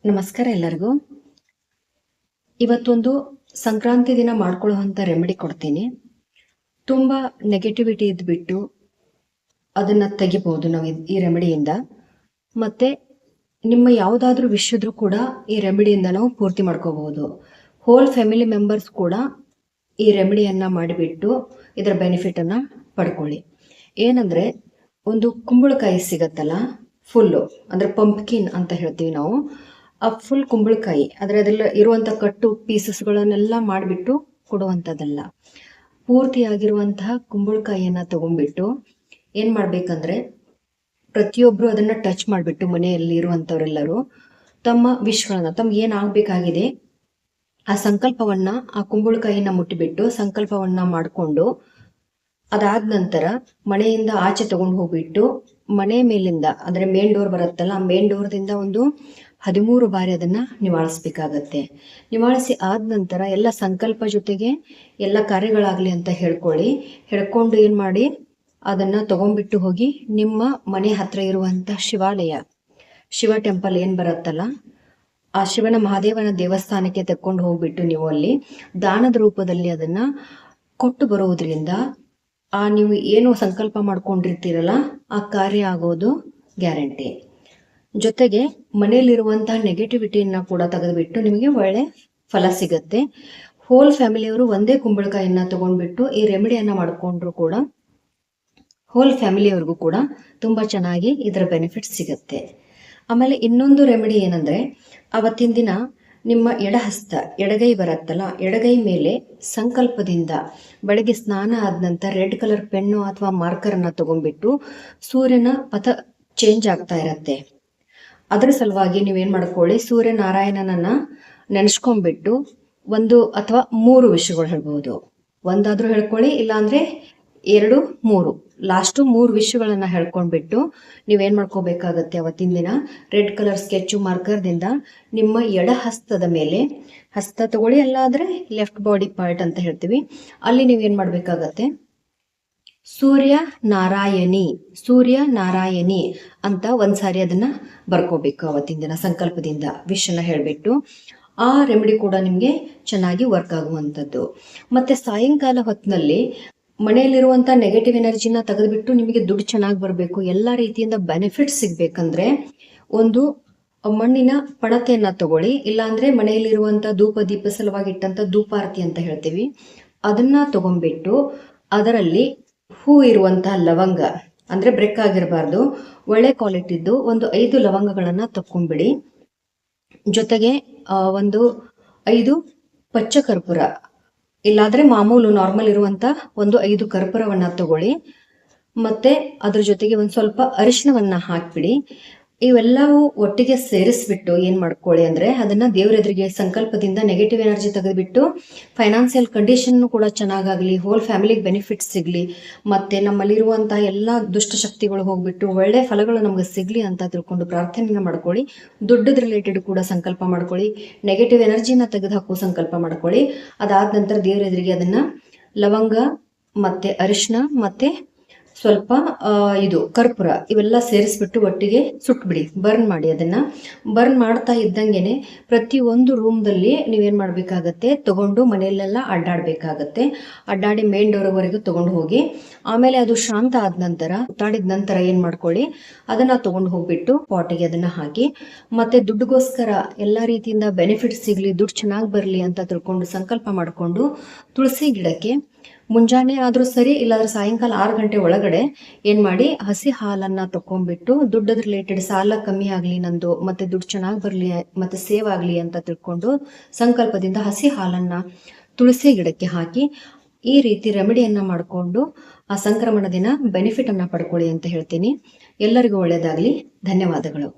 ನಮಸ್ಕಾರ ಎಲ್ಲರಿಗೂ. ಇವತ್ತೊಂದು ಸಂಕ್ರಾಂತಿ ದಿನ ಮಾಡ್ಕೊಳ್ಳುವಂಥ ರೆಮಿಡಿ ಕೊಡ್ತೀನಿ. ತುಂಬ ನೆಗೆಟಿವಿಟಿ ಇದ್ಬಿಟ್ಟು ಅದನ್ನು ತೆಗಿಬೋದು ನಾವು ಈ ರೆಮಿಡಿಯಿಂದ. ಮತ್ತು ನಿಮ್ಮ ಯಾವುದಾದ್ರೂ ವಿಷ್ ಇದ್ರೂ ಕೂಡ ಈ ರೆಮಿಡಿಯಿಂದ ನಾವು ಪೂರ್ತಿ ಮಾಡ್ಕೋಬಹುದು. ಹೋಲ್ ಫ್ಯಾಮಿಲಿ ಮೆಂಬರ್ಸ್ ಕೂಡ ಈ ರೆಮಿಡಿಯನ್ನು ಮಾಡಿಬಿಟ್ಟು ಇದರ ಬೆನಿಫಿಟನ್ನು ಪಡ್ಕೊಳ್ಳಿ. ಏನಂದರೆ, ಒಂದು ಕುಂಬಳಕಾಯಿ ಸಿಗತ್ತಲ್ಲ, ಫುಲ್ಲು ಅಂದರೆ ಪಂಪ್ಕಿನ್ ಅಂತ ಹೇಳ್ತೀವಿ ನಾವು. ಆ ಫುಲ್ ಕುಂಬಳಕಾಯಿ ಅದರಲ್ಲಿ ಇರುವಂಥ ಕಟ್ಟು ಪೀಸಸ್ಗಳನ್ನೆಲ್ಲ ಮಾಡಿಬಿಟ್ಟು ಕೊಡುವಂಥದ್ದಲ್ಲ. ಪೂರ್ತಿಯಾಗಿರುವಂತಹ ಕುಂಬಳಕಾಯಿಯನ್ನು ತಗೊಂಡ್ಬಿಟ್ಟು ಏನು ಮಾಡಬೇಕಂದ್ರೆ, ಪ್ರತಿಯೊಬ್ಬರು ಅದನ್ನು ಟಚ್ ಮಾಡಿಬಿಟ್ಟು ಮನೆಯಲ್ಲಿ ಇರುವಂಥವರೆಲ್ಲರೂ ತಮ್ಮ ವಿಶ್ಗಳನ್ನು ತಮ್ಗೆ ಏನಾಗಬೇಕಾಗಿದೆ ಆ ಸಂಕಲ್ಪವನ್ನು ಆ ಕುಂಬಳಕಾಯಿನ ಮುಟ್ಟಿಬಿಟ್ಟು ಸಂಕಲ್ಪವನ್ನು ಮಾಡಿಕೊಂಡು, ಅದಾದ ನಂತರ ಮನೆಯಿಂದ ಆಚೆ ತಗೊಂಡು ಹೋಗ್ಬಿಟ್ಟು ಮನೆ ಮೇಲಿಂದ ಅಂದರೆ ಮೇನ್ ಡೋರ್ ಬರುತ್ತಲ್ಲ, ಆ ಮೇನ್ ಡೋರ್ದಿಂದ ಒಂದು 13 ಬಾರಿ ಅದನ್ನು ನಿವಾಳಿಸ್ಬೇಕಾಗತ್ತೆ. ನಿವಾಳಿಸಿ ಆದ ನಂತರ ಎಲ್ಲ ಸಂಕಲ್ಪ ಜೊತೆಗೆ ಎಲ್ಲ ಕಾರ್ಯಗಳಾಗಲಿ ಅಂತ ಹೇಳ್ಕೊಂಡು ಏನು ಮಾಡಿ ಅದನ್ನು ತಗೊಂಡ್ಬಿಟ್ಟು ಹೋಗಿ ನಿಮ್ಮ ಮನೆ ಹತ್ರ ಇರುವಂಥ ಶಿವ ಟೆಂಪಲ್ ಏನು ಬರುತ್ತಲ್ಲ, ಆ ಶಿವನ ಮಹಾದೇವನ ದೇವಸ್ಥಾನಕ್ಕೆ ತಕೊಂಡು ಹೋಗ್ಬಿಟ್ಟು ನೀವು ಅಲ್ಲಿ ದಾನದ ರೂಪದಲ್ಲಿ ಅದನ್ನು ಕೊಟ್ಟು ಬರುವುದರಿಂದ ನೀವು ಏನು ಸಂಕಲ್ಪ ಮಾಡ್ಕೊಂಡಿರ್ತೀರಲ್ಲ ಆ ಕಾರ್ಯ ಆಗೋದು ಗ್ಯಾರಂಟಿ. ಜೊತೆಗೆ ಮನೆಯಲ್ಲಿರುವಂತಹ ನೆಗೆಟಿವಿಟಿಯನ್ನು ಕೂಡ ತೆಗೆದುಬಿಟ್ಟು ನಿಮಗೆ ಒಳ್ಳೆ ಫಲ ಸಿಗತ್ತೆ. ಹೋಲ್ ಫ್ಯಾಮಿಲಿಯವರು ಒಂದೇ ಕುಂಬಳಕಾಯಿಯನ್ನು ತಗೊಂಡ್ಬಿಟ್ಟು ಈ ರೆಮಿಡಿಯನ್ನು ಮಾಡಿಕೊಂಡ್ರು ಕೂಡ ಹೋಲ್ ಫ್ಯಾಮಿಲಿಯವ್ರಿಗೂ ಕೂಡ ತುಂಬ ಚೆನ್ನಾಗಿ ಇದರ ಬೆನಿಫಿಟ್ ಸಿಗತ್ತೆ. ಆಮೇಲೆ ಇನ್ನೊಂದು ರೆಮಿಡಿ ಏನಂದರೆ, ಅವತ್ತಿನ ದಿನ ನಿಮ್ಮ ಎಡಗೈ ಬರುತ್ತಲ್ಲ, ಎಡಗೈ ಮೇಲೆ ಸಂಕಲ್ಪದಿಂದ ಬೆಳಗ್ಗೆ ಸ್ನಾನ ಆದ ನಂತರ ರೆಡ್ ಕಲರ್ ಪೆನ್ನು ಅಥವಾ ಮಾರ್ಕರನ್ನು ತಗೊಂಡ್ಬಿಟ್ಟು ಸೂರ್ಯನ ಪಥ ಚೇಂಜ್ ಆಗ್ತಾ ಇರತ್ತೆ. ಅದರ ಸಲುವಾಗಿ ನೀವೇನು ಮಾಡ್ಕೊಳ್ಳಿ, ಸೂರ್ಯನಾರಾಯಣನನ್ನು ನೆನೆಸ್ಕೊಂಡ್ಬಿಟ್ಟು 1 ಅಥವಾ 3 ವಿಷಯಗಳು ಹೇಳ್ಬೋದು. ಒಂದಾದರೂ ಹೇಳ್ಕೊಳ್ಳಿ, ಇಲ್ಲಾಂದರೆ 2, 3 ಲಾಸ್ಟು 3 ವಿಷಯಗಳನ್ನು ಹೇಳ್ಕೊಂಡ್ಬಿಟ್ಟು ನೀವೇನು ಮಾಡ್ಕೋಬೇಕಾಗತ್ತೆ, ಅವತ್ತಿನ ದಿನ ರೆಡ್ ಕಲರ್ ಸ್ಕೆಚ್ಚು ಮಾರ್ಕರ್ದಿಂದ ನಿಮ್ಮ ಎಡಹಸ್ತದ ಮೇಲೆ, ಹಸ್ತ ತಗೊಳ್ಳಿ, ಅಲ್ಲಾದರೆ ಲೆಫ್ಟ್ ಬಾಡಿ ಪಾರ್ಟ್ ಅಂತ ಹೇಳ್ತೀವಿ, ಅಲ್ಲಿ ನೀವೇನು ಮಾಡಬೇಕಾಗತ್ತೆ, ಸೂರ್ಯ ನಾರಾಯಣಿ ಅಂತ ಒಂದ್ಸಾರಿ ಅದನ್ನು ಬರ್ಕೋಬೇಕು. ಅವತ್ತಿನ ದಿನ ಸಂಕಲ್ಪದಿಂದ ವಿಷಯನ ಹೇಳಿಬಿಟ್ಟು ಆ ರೆಮಿಡಿ ಕೂಡ ನಿಮಗೆ ಚೆನ್ನಾಗಿ ವರ್ಕ್ ಆಗುವಂಥದ್ದು. ಮತ್ತು ಸಾಯಂಕಾಲ ಹೊತ್ತಿನಲ್ಲಿ ಮನೆಯಲ್ಲಿರುವಂಥ ನೆಗೆಟಿವ್ ಎನರ್ಜಿನ ತೆಗೆದುಬಿಟ್ಟು ನಿಮಗೆ ದುಡ್ಡು ಚೆನ್ನಾಗಿ ಬರಬೇಕು, ಎಲ್ಲ ರೀತಿಯಿಂದ ಬೆನಿಫಿಟ್ ಸಿಗಬೇಕಂದ್ರೆ ಒಂದು ಮಣ್ಣಿನ ಪಣತೆಯನ್ನು ತಗೊಳ್ಳಿ, ಇಲ್ಲಾಂದರೆ ಮನೆಯಲ್ಲಿರುವಂಥ ದೀಪ ಸಲುವಾಗಿಟ್ಟಂಥ ಧೂಪಾರತಿ ಅಂತ ಹೇಳ್ತೀವಿ, ಅದನ್ನು ತಗೊಂಡ್ಬಿಟ್ಟು ಅದರಲ್ಲಿ ಹೂ ಇರುವಂತಹ ಲವಂಗ ಅಂದರೆ ಬ್ರೇಕ್ ಆಗಿರಬಾರ್ದು, ಒಳ್ಳೆ ಕ್ವಾಲಿಟಿದ್ದು ಒಂದು 5 ಲವಂಗಗಳನ್ನು ತಕ್ಕೊಂಡ್ಬಿಡಿ. ಜೊತೆಗೆ ಒಂದು 5 ಪಚ್ಚ ಕರ್ಪೂರ, ಇಲ್ಲಾದರೆ ಮಾಮೂಲು ನಾರ್ಮಲ್ ಇರುವಂಥ ಒಂದು 5 ಕರ್ಪೂರವನ್ನು ತಗೊಳ್ಳಿ. ಮತ್ತು ಅದ್ರ ಜೊತೆಗೆ ಒಂದು ಸ್ವಲ್ಪ ಅರಿಶಿಣವನ್ನು ಹಾಕಿಬಿಡಿ. ಇವೆಲ್ಲವೂ ಒಟ್ಟಿಗೆ ಸೇರಿಸ್ಬಿಟ್ಟು ಏನು ಮಾಡ್ಕೊಳ್ಳಿ ಅಂದರೆ, ಅದನ್ನು ದೇವ್ರ ಎದುರಿಗೆ ಸಂಕಲ್ಪದಿಂದ ನೆಗೆಟಿವ್ ಎನರ್ಜಿ ತೆಗೆದುಬಿಟ್ಟು ಫೈನಾನ್ಷಿಯಲ್ ಕಂಡೀಷನ್ನು ಕೂಡ ಚೆನ್ನಾಗಾಗಲಿ, ಹೋಲ್ ಫ್ಯಾಮಿಲಿಗೆ ಬೆನಿಫಿಟ್ಸ್ ಸಿಗಲಿ, ಮತ್ತು ನಮ್ಮಲ್ಲಿರುವಂಥ ಎಲ್ಲ ದುಷ್ಟಶಕ್ತಿಗಳು ಹೋಗ್ಬಿಟ್ಟು ಒಳ್ಳೆ ಫಲಗಳು ನಮಗೆ ಸಿಗಲಿ ಅಂತ ತಿಳ್ಕೊಂಡು ಪ್ರಾರ್ಥನೆಯನ್ನು ಮಾಡ್ಕೊಳ್ಳಿ. ದುಡ್ಡದ ರಿಲೇಟೆಡ್ ಕೂಡ ಸಂಕಲ್ಪ ಮಾಡ್ಕೊಳ್ಳಿ, ನೆಗೆಟಿವ್ ಎನರ್ಜಿನ ತೆಗೆದುಹಾಕೋ ಸಂಕಲ್ಪ ಮಾಡ್ಕೊಳ್ಳಿ. ಅದಾದ ನಂತರ ದೇವ್ರ ಎದುರಿಗೆ ಅದನ್ನು ಲವಂಗ ಮತ್ತು ಅರಿಶಿಣ ಮತ್ತು ಸ್ವಲ್ಪ ಕರ್ಪೂರ ಇವೆಲ್ಲ ಸೇರಿಸ್ಬಿಟ್ಟು ಒಟ್ಟಿಗೆ ಸುಟ್ಬಿಡಿ, ಬರ್ನ್ ಮಾಡಿ. ಅದನ್ನು ಬರ್ನ್ ಮಾಡ್ತಾ ಇದ್ದಂಗೆ ಪ್ರತಿಯೊಂದು ರೂಮ್ದಲ್ಲಿ ನೀವೇನು ಮಾಡಬೇಕಾಗತ್ತೆ, ತಗೊಂಡು ಮನೆಯಲ್ಲೆಲ್ಲ ಅಡ್ಡಾಡಬೇಕಾಗತ್ತೆ. ಅಡ್ಡಾಡಿ ಮೇನ್ ಡೋರ್ವರೆಗೂ ತೊಗೊಂಡು ಹೋಗಿ, ಆಮೇಲೆ ಅದು ಶಾಂತ ಆದ ನಂತರ ಸುತ್ತಾಡಿದ ನಂತರ ಏನು ಮಾಡ್ಕೊಳ್ಳಿ, ಅದನ್ನು ತೊಗೊಂಡು ಹೋಗ್ಬಿಟ್ಟು ಪಾಟಿಗೆ ಅದನ್ನು ಹಾಕಿ, ಮತ್ತು ದುಡ್ಡುಗೋಸ್ಕರ ಎಲ್ಲ ರೀತಿಯಿಂದ ಬೆನಿಫಿಟ್ ಸಿಗಲಿ, ದುಡ್ಡು ಚೆನ್ನಾಗಿ ಬರಲಿ ಅಂತ ತಿಳ್ಕೊಂಡು ಸಂಕಲ್ಪ ಮಾಡಿಕೊಂಡು ತುಳಸಿ ಗಿಡಕ್ಕೆ ಮುಂಜಾನೆ ಆದರೂ ಸರಿ, ಇಲ್ಲಾಂದ್ರೆ ಸಾಯಂಕಾಲ 6 ಗಂಟೆ ಒಳಗಡೆ ಏನು ಮಾಡಿ ಹಸಿ ಹಾಲನ್ನು ತಗೊಂಡ್ಬಿಟ್ಟು ದುಡ್ಡದ ರಿಲೇಟೆಡ್ ಸಾಲ ಕಮ್ಮಿ ಆಗಲಿ ನಂದು, ಮತ್ತು ದುಡ್ಡು ಚೆನ್ನಾಗಿ ಬರಲಿ ಮತ್ತು ಸೇವ್ ಆಗಲಿ ಅಂತ ತಿಳ್ಕೊಂಡು ಸಂಕಲ್ಪದಿಂದ ಹಸಿ ಹಾಲನ್ನು ತುಳಸಿ ಗಿಡಕ್ಕೆ ಹಾಕಿ ಈ ರೀತಿ ರೆಮಿಡಿಯನ್ನು ಮಾಡಿಕೊಂಡು ಆ ಸಂಕ್ರಮಣ ದಿನ ಬೆನಿಫಿಟನ್ನು ಪಡ್ಕೊಳ್ಳಿ ಅಂತ ಹೇಳ್ತೀನಿ. ಎಲ್ಲರಿಗೂ ಒಳ್ಳೆಯದಾಗಲಿ. ಧನ್ಯವಾದಗಳು.